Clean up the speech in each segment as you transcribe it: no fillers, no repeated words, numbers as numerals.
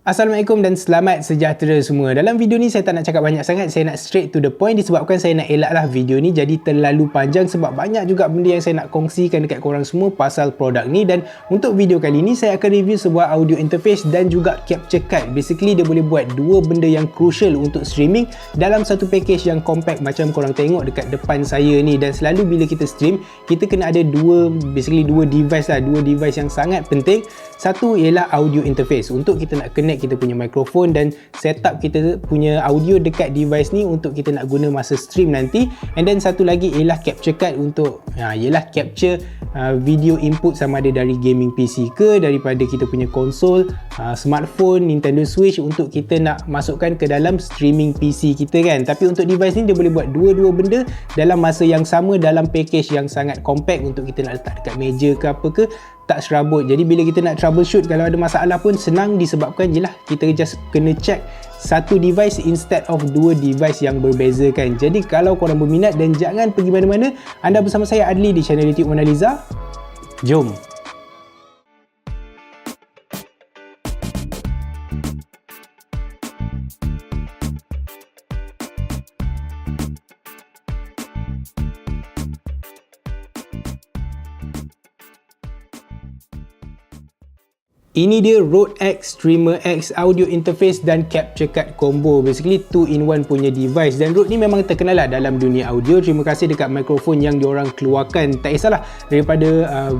Assalamualaikum dan selamat sejahtera semua. Dalam video ni saya tak nak cakap banyak sangat, saya nak straight to the point disebabkan saya nak elaklah video ni jadi terlalu panjang sebab banyak juga benda yang saya nak kongsikan dekat korang semua pasal produk ni. Dan untuk video kali ni saya akan review sebuah audio interface dan juga capture card. Basically dia boleh buat dua benda yang crucial untuk streaming dalam satu package yang compact macam korang tengok dekat depan saya ni. Dan selalu bila kita stream, kita kena ada dua device lah, dua device yang sangat penting. Satu ialah audio interface untuk kita nak connect kita punya mikrofon dan setup kita punya audio dekat device ni untuk kita nak guna masa stream nanti. And then satu lagi ialah capture card untuk ialah capture video input sama ada dari gaming PC ke daripada kita punya konsol, smartphone, Nintendo Switch untuk kita nak masukkan ke dalam streaming PC kita kan. Tapi untuk device ni dia boleh buat dua-dua benda dalam masa yang sama dalam package yang sangat compact untuk kita nak letak dekat meja ke apa ke, tak serabut. Jadi bila kita nak troubleshoot kalau ada masalah pun senang disebabkan jelah kita just kena check satu device instead of dua device yang berbeza kan. Jadi kalau korang berminat dan jangan pergi mana-mana, anda bersama saya Adli di channel YouTube Mona Lisa. Jom. Ini dia Rode X Streamer X audio interface dan capture card combo. Basically 2-in-1 punya device. Dan Rode ni memang terkenal lah dalam dunia audio. Terima kasih dekat mikrofon yang diorang keluarkan. Tak kisahlah daripada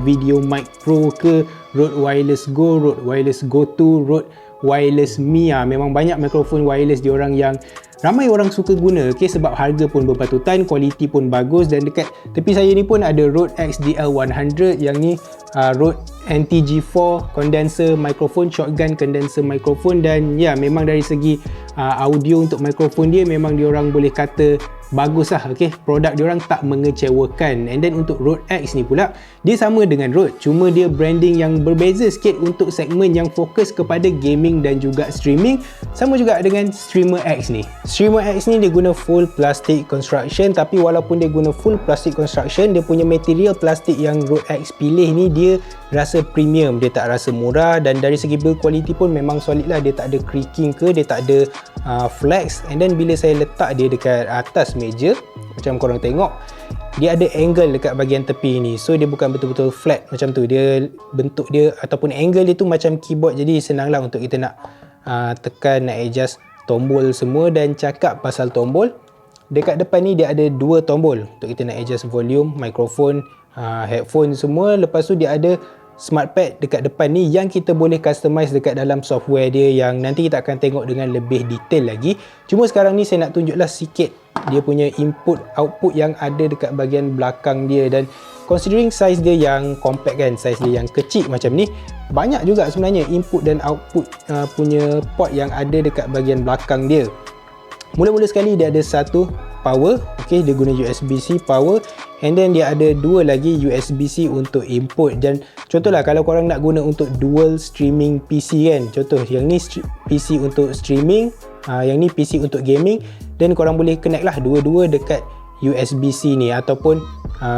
Video Mic Pro ke, Rode Wireless Go, Rode Wireless Go 2, Rode Wireless Me. Memang banyak mikrofon wireless diorang yang ramai orang suka guna, okay? Sebab harga pun berpatutan, kualiti pun bagus. Dan dekat tepi saya ni pun ada Rode XDL100, yang ni Rode NTG4 condenser microphone, shotgun condenser microphone. Dan ya, memang dari segi audio untuk mikrofon dia memang diorang boleh kata bagus lah, okay? Produk diorang tak mengecewakan. And then untuk Rode X ni pula, dia sama dengan Rode, cuma dia branding yang berbeza sikit untuk segmen yang fokus kepada gaming dan juga streaming. Sama juga dengan Streamer X ni. Streamer X ni dia guna full plastic construction, tapi walaupun dia guna full plastic construction, dia punya material plastik yang Rode X pilih ni dia rasa premium, dia tak rasa murah. Dan dari segi build quality pun memang solid lah, dia tak ada creaking ke, dia tak ada flex. And then bila saya letak dia dekat atas meja macam korang tengok, dia ada angle dekat bahagian tepi ni, so dia bukan betul-betul flat macam tu. Dia bentuk dia ataupun angle dia tu macam keyboard, jadi senang lah untuk kita nak tekan, nak adjust tombol semua. Dan cakap pasal tombol, dekat depan ni dia ada dua tombol untuk kita nak adjust volume, mikrofon, headphone semua. Lepas tu dia ada smart pad dekat depan ni yang kita boleh customize dekat dalam software dia, yang nanti kita akan tengok dengan lebih detail lagi. Cuma sekarang ni saya nak tunjuklah sikit dia punya input output yang ada dekat bahagian belakang dia. Dan considering size dia yang compact kan, size dia yang kecil macam ni, banyak juga sebenarnya input dan output punya port yang ada dekat bahagian belakang dia. Mula-mula sekali dia ada satu power, okay, dia guna USB-C power. And then dia ada dua lagi USB-C untuk input. Dan contohlah kalau korang nak guna untuk dual streaming PC kan, contoh yang ni PC untuk streaming, yang ni PC untuk gaming, dan korang boleh connect lah dua-dua dekat USB-C ni. Ataupun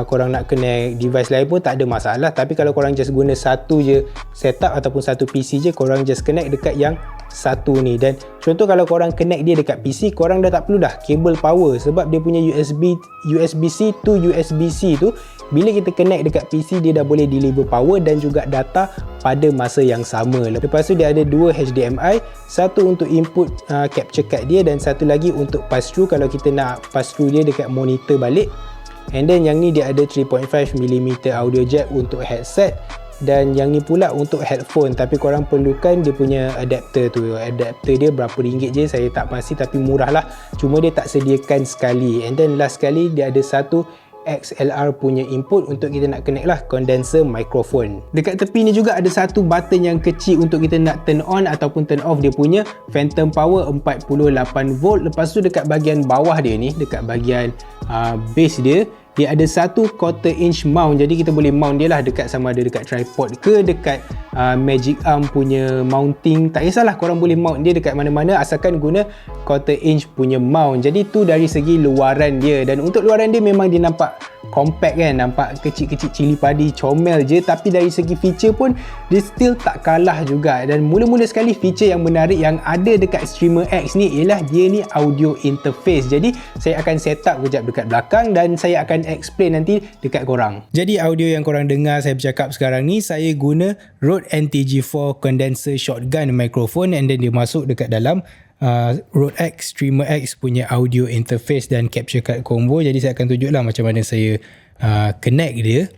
korang nak connect device lain pun tak ada masalah. Tapi kalau korang just guna satu je setup ataupun satu PC je, korang just connect dekat yang satu ni. Dan contoh kalau korang connect dia dekat PC, korang dah tak perlu dah kabel power, sebab dia punya USB-C to USB-C tu, bila kita connect dekat PC, dia dah boleh deliver power dan juga data pada masa yang sama. Lepas tu dia ada dua HDMI, satu untuk input capture card dia dan satu lagi untuk pass through kalau kita nak pass through dia dekat monitor balik. And then yang ni dia ada 3.5mm audio jack untuk headset, dan yang ni pula untuk headphone. Tapi korang perlukan dia punya adapter tu. Adapter dia berapa ringgit je saya tak pasti, tapi murah lah, cuma dia tak sediakan sekali. And then last sekali dia ada satu XLR punya input untuk kita nak connect lah condenser microphone. Dekat tepi ni juga ada satu button yang kecil untuk kita nak turn on ataupun turn off dia punya phantom power 48V. Lepas tu dekat bahagian bawah dia ni, dekat bahagian base dia, dia ada satu 1/4 inch mount, jadi kita boleh mount dia lah dekat, sama ada dekat tripod ke dekat Magic Arm punya mounting, tak kisahlah, korang boleh mount dia dekat mana-mana asalkan guna 1/4 inch punya mount. Jadi tu dari segi luaran dia, dan untuk luaran dia memang dia nampak compact kan, nampak kecil-kecil cili padi comel je, tapi dari segi feature pun dia still tak kalah juga. Dan mula-mula sekali feature yang menarik yang ada dekat Streamer X ni ialah dia ni audio interface. Jadi saya akan set up kejap dekat belakang dan saya akan explain nanti dekat korang. Jadi audio yang korang dengar saya bercakap sekarang ni, saya guna Rode NTG4 condenser shotgun microphone, and then dia masuk dekat dalam Rode X Streamer X punya audio interface dan capture card combo. Jadi saya akan tunjuklah macam mana saya connect dia.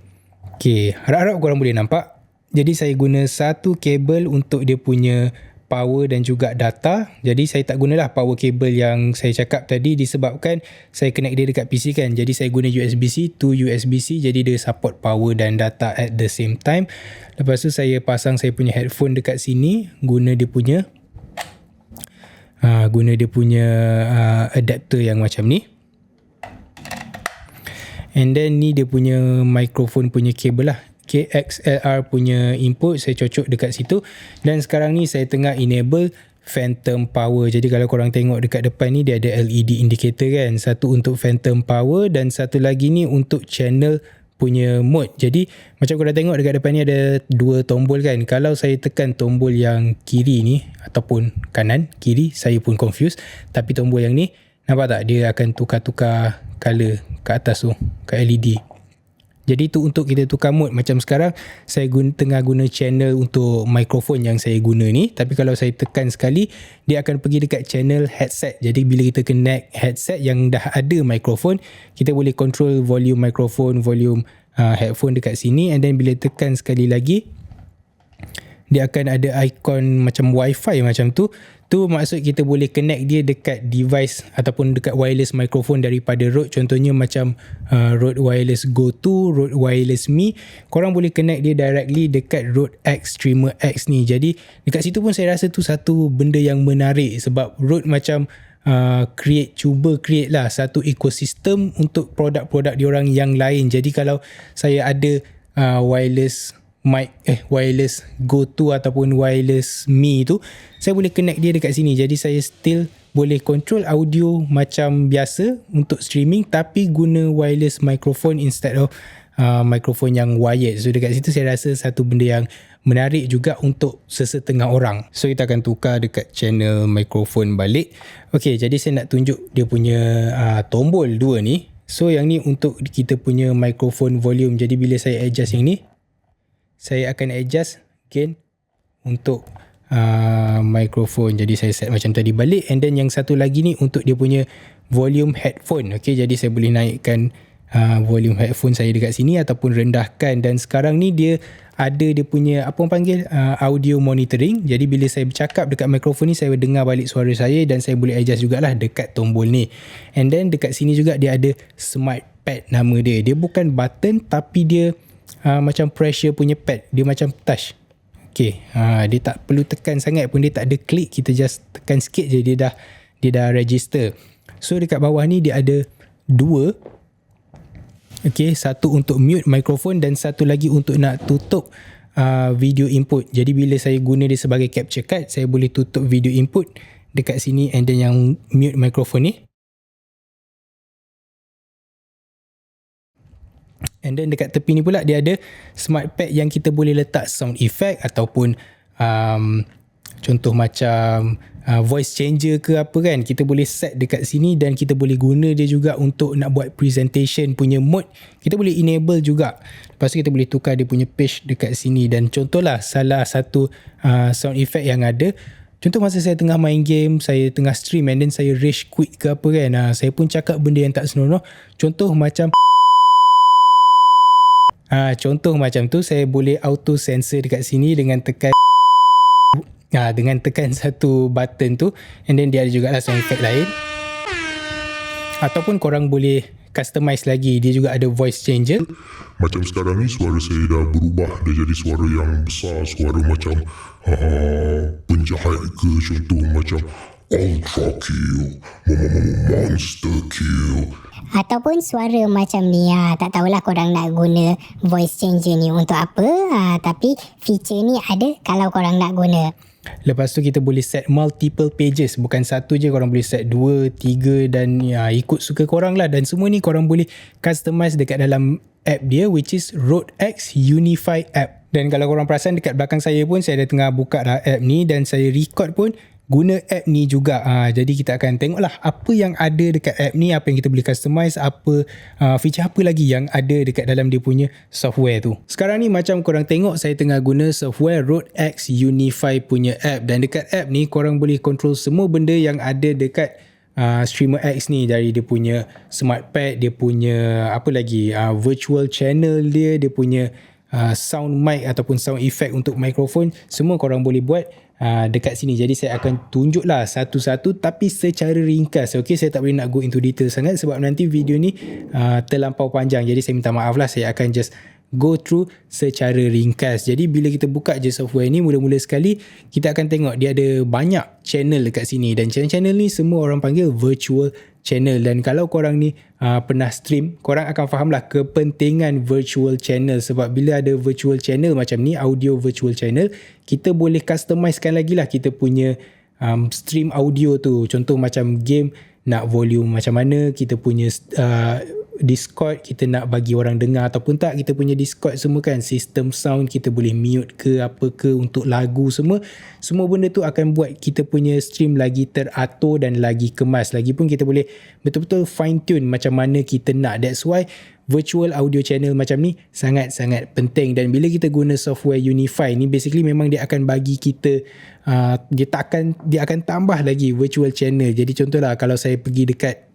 Okay, harap-harap korang boleh nampak. Jadi saya guna satu kabel untuk dia punya power dan juga data. Jadi saya tak gunalah power cable yang saya cakap tadi disebabkan saya connect dia dekat PC kan. Jadi saya guna USB-C to USB-C, jadi dia support power dan data at the same time. Lepas tu saya pasang saya punya headphone dekat sini, guna dia punya adapter yang macam ni. And then ni dia punya microphone punya kabel lah, KXLR punya input, saya cocok dekat situ. Dan sekarang ni saya tengah enable phantom power. Jadi kalau korang tengok dekat depan ni dia ada LED indicator kan, satu untuk phantom power dan satu lagi ni untuk channel punya mode. Jadi macam korang tengok dekat depan ni ada dua tombol kan. Kalau saya tekan tombol yang kiri ni ataupun kanan, kiri, saya pun confused, tapi tombol yang ni, nampak tak, dia akan tukar-tukar color kat atas tu, kat LED. Jadi tu untuk kita tukar mode. Macam sekarang saya tengah guna channel untuk mikrofon yang saya guna ni, tapi kalau saya tekan sekali dia akan pergi dekat channel headset. Jadi bila kita connect headset yang dah ada mikrofon, kita boleh control volume mikrofon, volume headphone dekat sini. And then bila tekan sekali lagi, dia akan ada ikon macam wifi macam tu. Tu maksud kita boleh connect dia dekat device ataupun dekat wireless microphone daripada Rode. Contohnya macam Rode Wireless Go 2, Rode Wireless Me. Korang boleh connect dia directly dekat Rode X Streamer X ni. Jadi dekat situ pun saya rasa tu satu benda yang menarik, sebab Rode macam cuba create lah satu ekosistem untuk produk-produk diorang yang lain. Jadi kalau saya ada wireless Go 2 ataupun Wireless Me tu, saya boleh connect dia dekat sini. Jadi saya still boleh control audio macam biasa untuk streaming, tapi guna wireless microphone instead of microphone yang wired. So dekat situ saya rasa satu benda yang menarik juga untuk sesetengah orang. So kita akan tukar dekat channel microphone balik. Okay, jadi saya nak tunjuk dia punya tombol dua ni. So yang ni untuk kita punya microphone volume. Jadi bila saya adjust yang ni, saya akan adjust gain untuk microphone. Jadi saya set macam tadi balik. And then yang satu lagi ni untuk dia punya volume headphone. Okay, jadi saya boleh naikkan volume headphone saya dekat sini ataupun rendahkan. Dan sekarang ni dia ada dia punya apa orang panggil audio monitoring. Jadi bila saya bercakap dekat mikrofon ni, saya dengar balik suara saya dan saya boleh adjust jugalah dekat tombol ni. And then dekat sini juga dia ada smart pad nama dia. Dia bukan button tapi dia macam pressure punya pad. Dia macam touch. Okay, dia tak perlu tekan sangat pun, dia tak ada klik, kita just tekan sikit je dia dah register. So dekat bawah ni dia ada dua. Okay, satu untuk mute mikrofon dan satu lagi untuk nak tutup video input. Jadi bila saya guna dia sebagai capture card, saya boleh tutup video input dekat sini. And then yang mute mikrofon ni, and then dekat tepi ni pula dia ada smart pad yang kita boleh letak sound effect ataupun contoh macam voice changer ke apa kan, kita boleh set dekat sini. Dan kita boleh guna dia juga untuk nak buat presentation punya mode, kita boleh enable juga. Lepas tu kita boleh tukar dia punya page dekat sini. Dan contohlah salah satu sound effect yang ada, contoh masa saya tengah main game, saya tengah stream and then saya rage quit ke apa kan, saya pun cakap benda yang tak senonoh. Contoh macam contoh macam tu, saya boleh auto sensor dekat sini dengan tekan satu button tu. And then dia ada juga lah sound effect lain, ataupun korang boleh customize lagi. Dia juga ada voice changer. Macam sekarang ni suara saya dah berubah, dah jadi suara yang besar, suara macam penjahat ke, contoh macam Ultra kill, monster kill. Ataupun suara macam ni. Tak tahulah korang nak guna voice changer ni untuk apa. Tapi feature ni ada kalau korang nak guna. Lepas tu kita boleh set multiple pages. Bukan satu je, korang boleh set 2, 3 dan ikut suka korang lah. Dan semua ni korang boleh customize dekat dalam app dia, which is Rode X Unify app. Dan kalau korang perasan dekat belakang saya pun, saya dah tengah buka dah app ni dan saya record pun guna app ni juga. Jadi kita akan tengoklah apa yang ada dekat app ni, apa yang kita boleh customize, apa feature apa lagi yang ada dekat dalam dia punya software tu. Sekarang ni macam korang tengok, saya tengah guna software Rode X Unify punya app, dan dekat app ni korang boleh control semua benda yang ada dekat Streamer X ni, dari dia punya smart pad, dia punya apa lagi, virtual channel dia punya sound mic ataupun sound effect untuk mikrofon, semua korang boleh buat dekat sini. Jadi saya akan tunjuklah satu-satu tapi secara ringkas. Okay, saya tak boleh nak go into detail sangat sebab nanti video ni terlampau panjang. Jadi saya minta maaf lah, saya akan just go through secara ringkas. Jadi bila kita buka je software ni, mula-mula sekali kita akan tengok dia ada banyak channel dekat sini, dan channel-channel ni semua orang panggil virtual channel. Dan kalau korang ni pernah stream, korang akan faham lah kepentingan virtual channel. Sebab bila ada virtual channel macam ni, audio virtual channel, kita boleh customizekan lagi lah kita punya stream audio tu. Contoh macam game, nak volume macam mana, kita punya Discord, kita nak bagi orang dengar ataupun tak, kita punya Discord semua kan, sistem sound kita boleh mute ke apa ke, untuk lagu semua benda tu akan buat kita punya stream lagi teratur dan lagi kemas. Lagipun kita boleh betul-betul fine tune macam mana kita nak. That's why virtual audio channel macam ni sangat-sangat penting. Dan bila kita guna software Unify ni, basically memang dia akan bagi kita dia akan tambah lagi virtual channel. Jadi contohlah kalau saya pergi dekat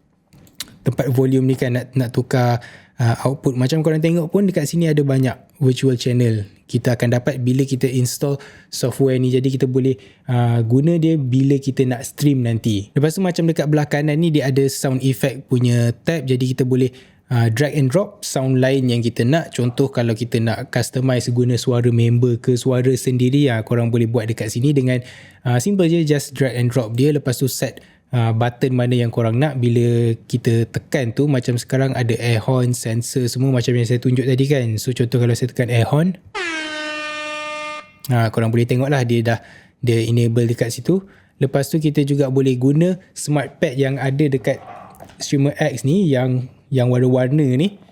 tempat volume ni kan, nak tukar output, macam korang tengok pun dekat sini ada banyak virtual channel kita akan dapat bila kita install software ni. Jadi kita boleh guna dia bila kita nak stream nanti. Lepas tu macam dekat belah kanan ni dia ada sound effect punya tab, jadi kita boleh drag and drop sound lain yang kita nak. Contoh kalau kita nak customize guna suara member ke suara sendiri, korang boleh buat dekat sini dengan simple je, just drag and drop dia. Lepas tu set button mana yang korang nak. Bila kita tekan tu, macam sekarang ada air horn, sensor semua macam yang saya tunjuk tadi kan. So contoh kalau saya tekan air horn, korang boleh tengok lah dia enable dekat situ. Lepas tu kita juga boleh guna smart pad yang ada dekat Streamer X ni, yang warna-warna ni.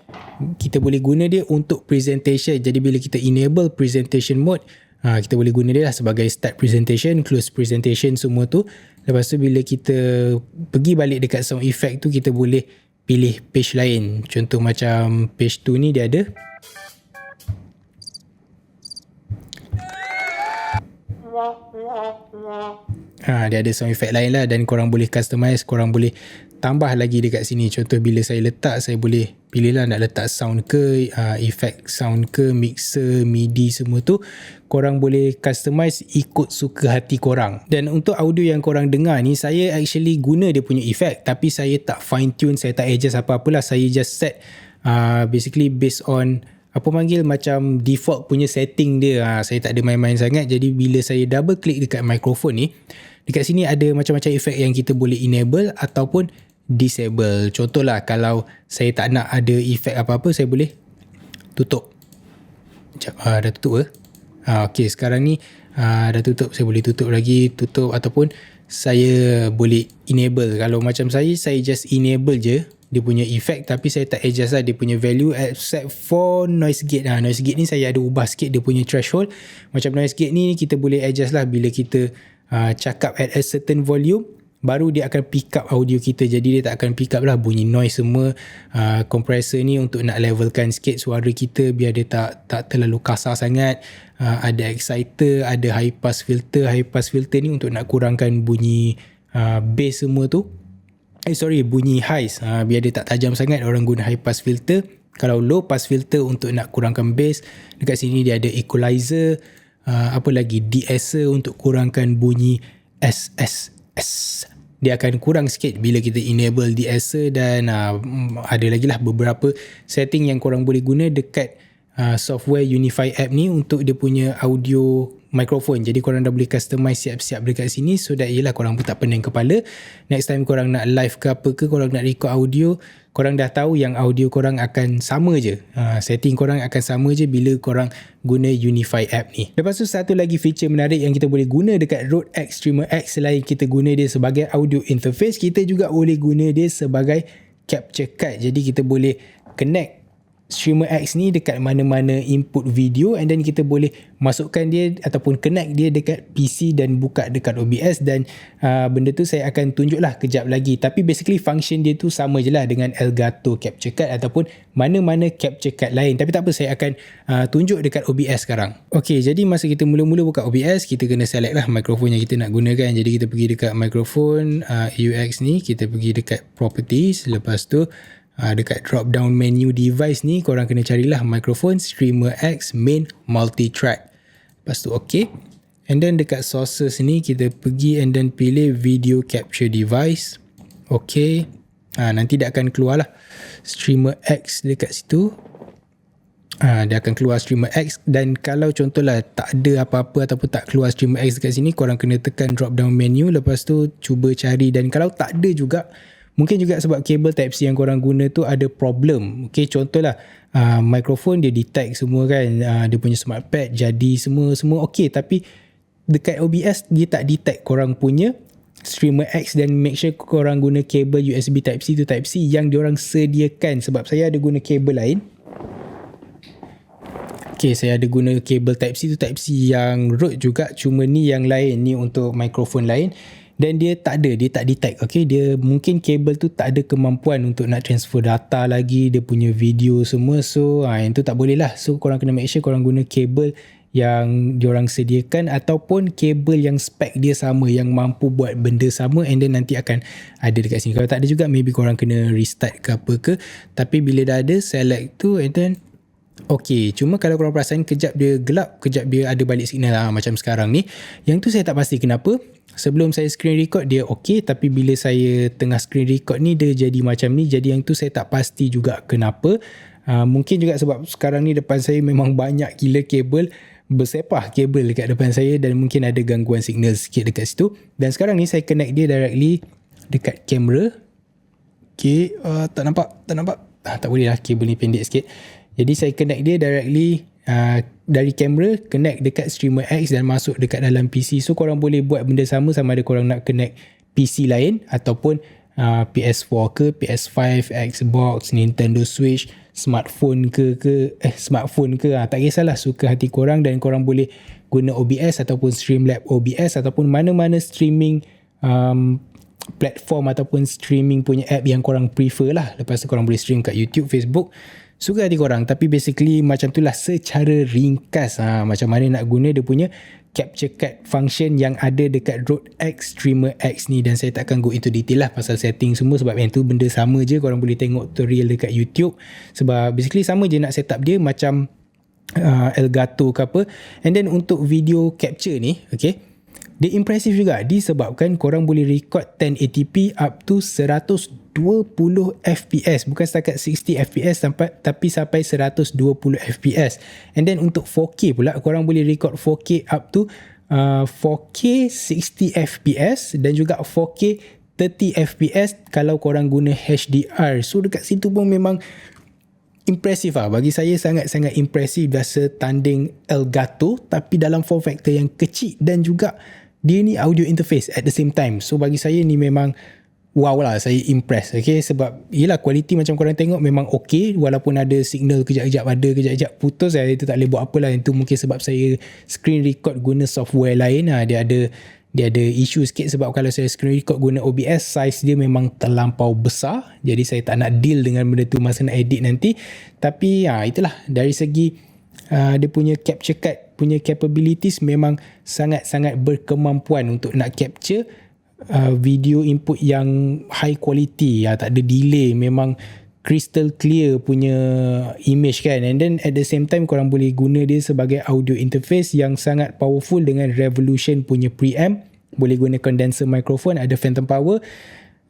Kita boleh guna dia untuk presentation. Jadi bila kita enable presentation mode, kita boleh guna dia lah sebagai start presentation, close presentation, semua tu. Lepas tu bila kita pergi balik dekat sound effect tu, kita boleh pilih page lain. Contoh macam page 2 ni dia ada. Dia ada sound effect lain lah, dan korang boleh customize, korang boleh tambah lagi dekat sini. Contoh bila saya letak, saya boleh pilih lah nak letak sound ke, effect sound ke, mixer, MIDI, semua tu korang boleh customize ikut suka hati korang. Dan untuk audio yang korang dengar ni, saya actually guna dia punya effect, tapi saya tak fine tune, saya tak adjust apa-apalah. Saya just set basically based on apa panggil macam default punya setting dia. Saya tak ada main-main sangat. Jadi bila saya double click dekat mikrofon ni, dekat sini ada macam-macam efek yang kita boleh enable ataupun disable. Contohlah kalau saya tak nak ada efek apa-apa, saya boleh tutup. Sekejap, dah tutup ke? Okay, sekarang ni dah tutup. Saya boleh tutup lagi, tutup, ataupun saya boleh enable. Kalau macam saya just enable je dia punya effect, tapi saya tak adjust lah dia punya value except for noise gate. Noise gate ni saya ada ubah sikit dia punya threshold. Macam noise gate ni kita boleh adjust lah bila kita cakap at a certain volume, baru dia akan pick up audio kita. Jadi dia tak akan pick up lah bunyi noise semua. Compressor ni untuk nak levelkan sikit suara kita biar dia tak terlalu kasar sangat. Ada exciter, ada high pass filter. High pass filter ni untuk nak kurangkan bunyi bass semua tu. Bunyi highs, biar dia tak tajam sangat, orang guna high pass filter. Kalau low pass filter untuk nak kurangkan bass. Dekat sini dia ada equalizer, apa lagi, de-esser untuk kurangkan bunyi SSS. Dia akan kurang sikit bila kita enable de-esser. Dan ada lagi lah beberapa setting yang korang boleh guna dekat software Unify app ni untuk dia punya audio microphone. Jadi korang dah boleh customize siap-siap dekat sini so that yelah korang pun tak pening kepala. Next time korang nak live ke apa ke, korang nak record audio, korang dah tahu yang audio korang akan sama je. Setting korang akan sama je bila korang guna Unify app ni. Lepas tu satu lagi feature menarik yang kita boleh guna dekat Rode X Streamer X, selain kita guna dia sebagai audio interface, kita juga boleh guna dia sebagai capture card. Jadi kita boleh connect Streamer X ni dekat mana-mana input video, and then kita boleh masukkan dia ataupun connect dia dekat PC dan buka dekat OBS, dan benda tu saya akan tunjuklah kejap lagi. Tapi basically function dia tu sama je lah dengan Elgato Capture Card ataupun mana-mana capture card lain. Tapi tak apa, saya akan tunjuk dekat OBS sekarang. Okay, jadi masa kita mula-mula buka OBS, kita kena select lah mikrofon yang kita nak gunakan. Jadi kita pergi dekat mikrofon AUX ni, kita pergi dekat properties, lepas tu dekat drop down menu device ni korang kena carilah mikrofon Streamer X main multi-track. Lepas tu okay, and then dekat sources ni kita pergi and then pilih video capture device. Okay, nanti dia akan keluar lah Streamer X dekat situ. Dia akan keluar Streamer X, dan kalau contohlah tak ada apa-apa ataupun tak keluar Streamer X dekat sini, korang kena tekan drop down menu, lepas tu cuba cari, dan kalau tak ada juga, mungkin juga sebab kabel Type-C yang korang guna tu ada problem. Okay, contohlah mikrofon dia detect semua kan, dia punya smart pad jadi semua okay, tapi dekat OBS dia tak detect korang punya Streamer X, dan make sure korang guna kabel USB Type-C to Type-C yang diorang sediakan. Sebab saya ada guna kabel lain. Okay, saya ada guna kabel Type-C to Type-C yang Rode juga, cuma ni yang lain, ni untuk mikrofon lain. Dan dia tak detect. Okay, dia mungkin kabel tu tak ada kemampuan untuk nak transfer data lagi, dia punya video semua. So yang tu tak boleh lah. So korang kena make sure korang guna kabel yang diorang sediakan, ataupun kabel yang spek dia sama, yang mampu buat benda sama, and then nanti akan ada dekat sini. Kalau tak ada juga, maybe korang kena restart ke apa ke. Tapi bila dah ada, select tu and then okay. Cuma kalau korang perasan kejap dia gelap, kejap dia ada balik signal macam sekarang ni. Yang tu saya tak pasti kenapa. Sebelum saya screen record dia okay, tapi bila saya tengah screen record ni dia jadi macam ni. Jadi yang tu saya tak pasti juga kenapa. Mungkin juga sebab sekarang ni depan saya memang banyak gila kabel, bersepah kabel dekat depan saya, dan mungkin ada gangguan signal sikit dekat situ. Dan sekarang ni saya connect dia directly dekat kamera. Okay, tak nampak. Tak boleh lah, kabel ni pendek sikit. Jadi saya connect dia directly dari kamera, connect dekat Streamer X dan masuk dekat dalam PC. So korang boleh buat benda sama ada korang nak connect PC lain ataupun PS4 ke, PS5, Xbox, Nintendo Switch, smartphone ke tak kisahlah, suka hati korang. Dan korang boleh guna OBS ataupun Streamlabs OBS ataupun mana-mana streaming platform ataupun streaming punya app yang korang prefer lah. Lepas tu korang boleh stream kat YouTube, Facebook, suka hati korang. Tapi basically macam tu lah secara ringkas macam mana nak guna dia punya capture card function yang ada dekat Rode X Streamer X ni. Dan saya tak akan go into detail lah pasal setting semua, sebab yang tu benda sama je, korang boleh tengok tutorial dekat YouTube. Sebab basically sama je nak setup dia macam Elgato ke apa. And then untuk video capture ni, okay, dia impressive juga disebabkan korang boleh record 1080p up to 120 fps, bukan setakat 60 fps tapi sampai 120 fps. And then untuk 4K pula, korang boleh record 4K up to 4K 60 fps dan juga 4K 30 fps kalau korang guna HDR. So dekat situ pun memang impressive lah. Bagi saya sangat-sangat impressive, dah setanding Elgato tapi dalam form factor yang kecil, dan juga dia ni audio interface at the same time. So bagi saya ni memang wow lah, saya impress. Okay, sebab yelah kualiti macam korang tengok memang okay, walaupun ada signal kejap-kejap ada, kejap-kejap putus. Itu tak boleh buat apa lah. Itu mungkin sebab saya screen record guna software lain. Dia ada isu sikit, sebab kalau saya screen record guna OBS, size dia memang terlampau besar. Jadi saya tak nak deal dengan benda tu masa nak edit nanti. Tapi itulah, dari segi dia punya capture card punya capabilities memang sangat-sangat berkemampuan untuk nak capture video input yang high quality, tak ada delay, memang crystal clear punya image kan. And then at the same time korang boleh guna dia sebagai audio interface yang sangat powerful dengan Revolution punya preamp. Boleh guna condenser microphone, ada phantom power,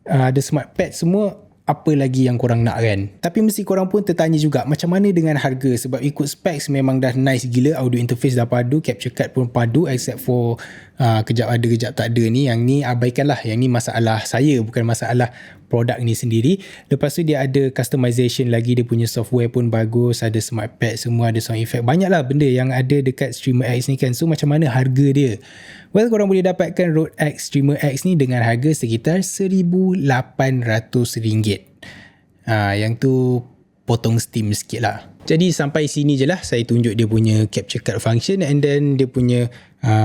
ada smart pad semua. apa lagi yang korang nak kan. Tapi mesti korang pun tertanya juga macam mana dengan harga, sebab ikut specs memang dah nice gila, audio interface dah padu, capture card pun padu, except for kejap ada kejap tak ada ni. Yang ni abaikan lah, yang ni masalah saya, bukan masalah produk ni sendiri. Lepas tu dia ada customization lagi, dia punya software pun bagus, ada smart pad semua, ada sound effect, banyak lah benda yang ada dekat Streamer X ni kan. So macam mana harga dia? Well, korang boleh dapatkan Rode X Streamer X ni dengan harga sekitar RM1,800. Yang tu potong steam sikit lah. Jadi sampai sini je lah saya tunjuk dia punya capture card function and then dia punya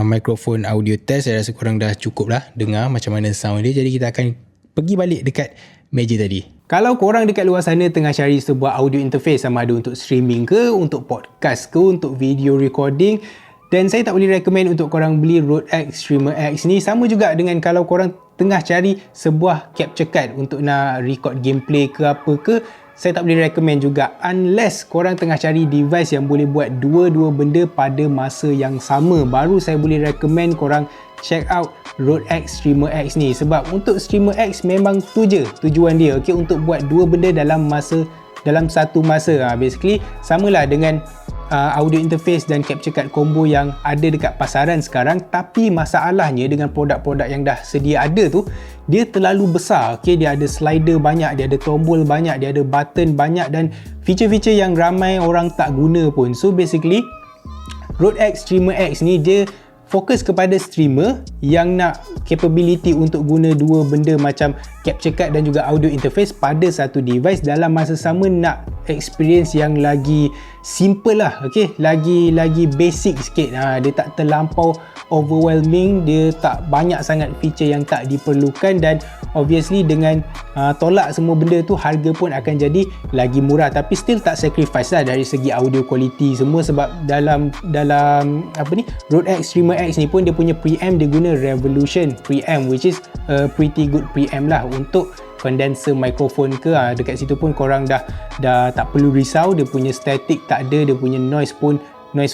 microphone audio test. Saya rasa korang dah cukup lah dengar macam mana sound dia. Jadi kita akan pergi balik dekat meja tadi. Kalau korang dekat luar sana tengah cari sebuah audio interface, sama ada untuk streaming ke, untuk podcast ke, untuk video recording, dan saya tak boleh recommend untuk korang beli Rode X Streamer X ni. Sama juga dengan kalau korang tengah cari sebuah capture card untuk nak record gameplay ke apa ke, saya tak boleh recommend juga, unless korang tengah cari device yang boleh buat dua-dua benda pada masa yang sama. Baru saya boleh recommend korang check out Rode X Streamer X ni. Sebab untuk Streamer X memang tu je tujuan dia, okay, untuk buat dua benda dalam satu masa. Basically samalah dengan audio interface dan capture card combo yang ada dekat pasaran sekarang. Tapi masalahnya dengan produk-produk yang dah sedia ada tu, dia terlalu besar. Okay, dia ada slider banyak, dia ada tombol banyak, dia ada button banyak dan feature-feature yang ramai orang tak guna pun. So basically Rode X Streamer X ni dia fokus kepada streamer yang nak capability untuk guna dua benda macam capture card dan juga audio interface pada satu device dalam masa sama, nak experience yang lagi simple lah, okay? lagi basic sikit. Dia tak terlampau overwhelming, dia tak banyak sangat feature yang tak diperlukan, dan obviously dengan tolak semua benda tu, harga pun akan jadi lagi murah. Tapi still tak sacrifice lah dari segi audio quality semua, sebab dalam apa ni, Rode X Streamer X ni pun dia punya preamp dia guna Revolution preamp, which is pretty good preamp lah untuk condenser microphone ke. Dekat situ pun korang dah tak perlu risau, dia punya static tak ada, dia punya noise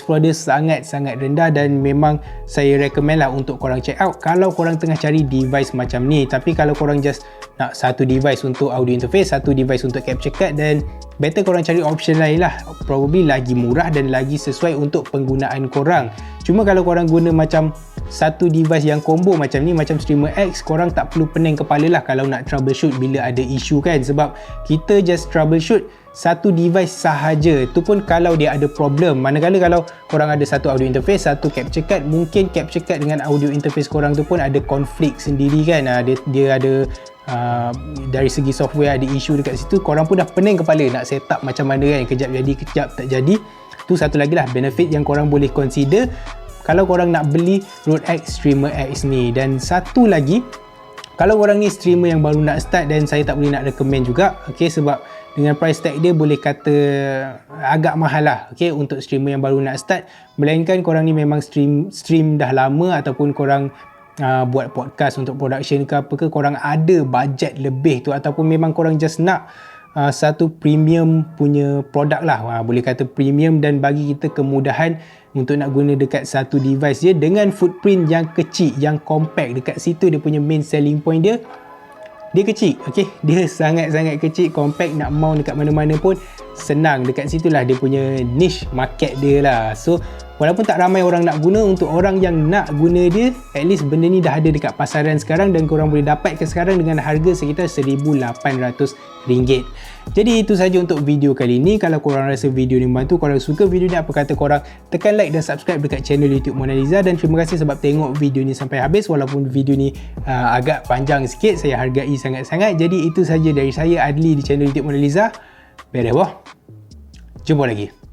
floor dia sangat-sangat rendah, dan memang saya recommend lah untuk korang check out kalau korang tengah cari device macam ni. Tapi kalau korang just nak satu device untuk audio interface, satu device untuk capture card, then better korang cari option lain lah, probably lagi murah dan lagi sesuai untuk penggunaan korang. Cuma kalau korang guna macam satu device yang combo macam ni, macam Streamer X, korang tak perlu pening kepala lah kalau nak troubleshoot bila ada isu kan, sebab kita just troubleshoot satu device sahaja, tu pun kalau dia ada problem. Manakala kalau korang ada satu audio interface, satu capture card, mungkin capture card dengan audio interface korang tu pun ada konflik sendiri kan. Dia ada dari segi software ada isu dekat situ, korang pun dah pening kepala nak set up macam mana kan, kejap jadi kejap tak jadi. Tu satu lagi lah benefit yang korang boleh consider kalau korang nak beli Rode X Streamer X ni. Dan satu lagi, kalau korang ni streamer yang baru nak start, dan saya tak boleh nak recommend juga, okay, sebab dengan price tag dia boleh kata agak mahal lah, okay, untuk streamer yang baru nak start. Melainkan korang ni memang stream dah lama, ataupun korang buat podcast untuk production ke apa ke, korang ada budget lebih tu, ataupun memang korang just nak satu premium punya produk lah, boleh kata premium, dan bagi kita kemudahan untuk nak guna dekat satu device je dengan footprint yang kecil, yang compact. Dekat situ dia punya main selling point dia kecil, okay? Dia sangat-sangat kecil, compact, nak mount dekat mana-mana pun senang. Dekat situlah dia punya niche market dia lah. So walaupun tak ramai orang nak guna, untuk orang yang nak guna dia, at least benda ni dah ada dekat pasaran sekarang, dan korang boleh dapatkan sekarang dengan harga sekitar RM1,800. Jadi itu saja untuk video kali ni. Kalau korang rasa video ni membantu, korang suka video ni, apa kata korang tekan like dan subscribe dekat channel YouTube Mona Lisa. Dan terima kasih sebab tengok video ni sampai habis. Walaupun video ni agak panjang sikit, saya hargai sangat-sangat. Jadi itu saja dari saya, Adli, di channel YouTube Mona Lisa. Beres boh. Jumpa lagi.